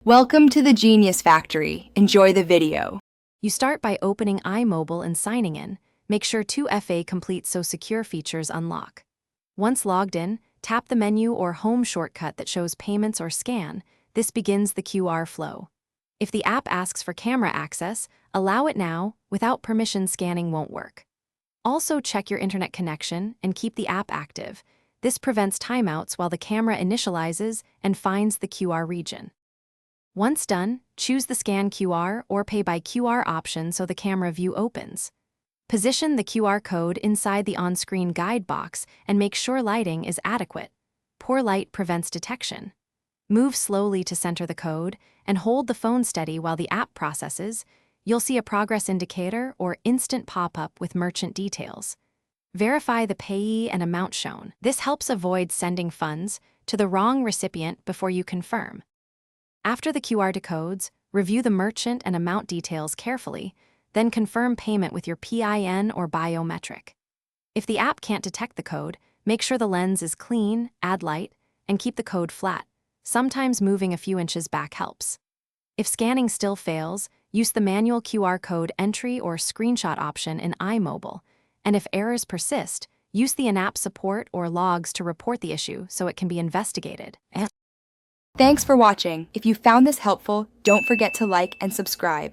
Welcome to the Genius Factory. Enjoy the video. You start by opening Imobile and signing in. Make sure 2FA complete so secure features unlock. Once logged in, tap the menu or home shortcut that shows payments or scan. This begins the QR flow. If the app asks for camera access, allow it now. Without permission, scanning won't work. Also, check your internet connection and keep the app active. This prevents timeouts while the camera initializes and finds the QR region. Once done, choose the Scan QR or Pay by QR option so the camera view opens. Position the QR code inside the on-screen guide box and make sure lighting is adequate. Poor light prevents detection. Move slowly to center the code and hold the phone steady while the app processes. You'll see a progress indicator or instant pop-up with merchant details. Verify the payee and amount shown. This helps avoid sending funds to the wrong recipient before you confirm. After the QR decodes, review the merchant and amount details carefully, then confirm payment with your PIN or biometric. If the app can't detect the code, make sure the lens is clean, add light, and keep the code flat. Sometimes moving a few inches back helps. If scanning still fails, use the manual QR code entry or screenshot option in Imobile. And if errors persist, use the in-app support or logs to report the issue so it can be investigated. Thanks for watching. If you found this helpful, don't forget to like and subscribe.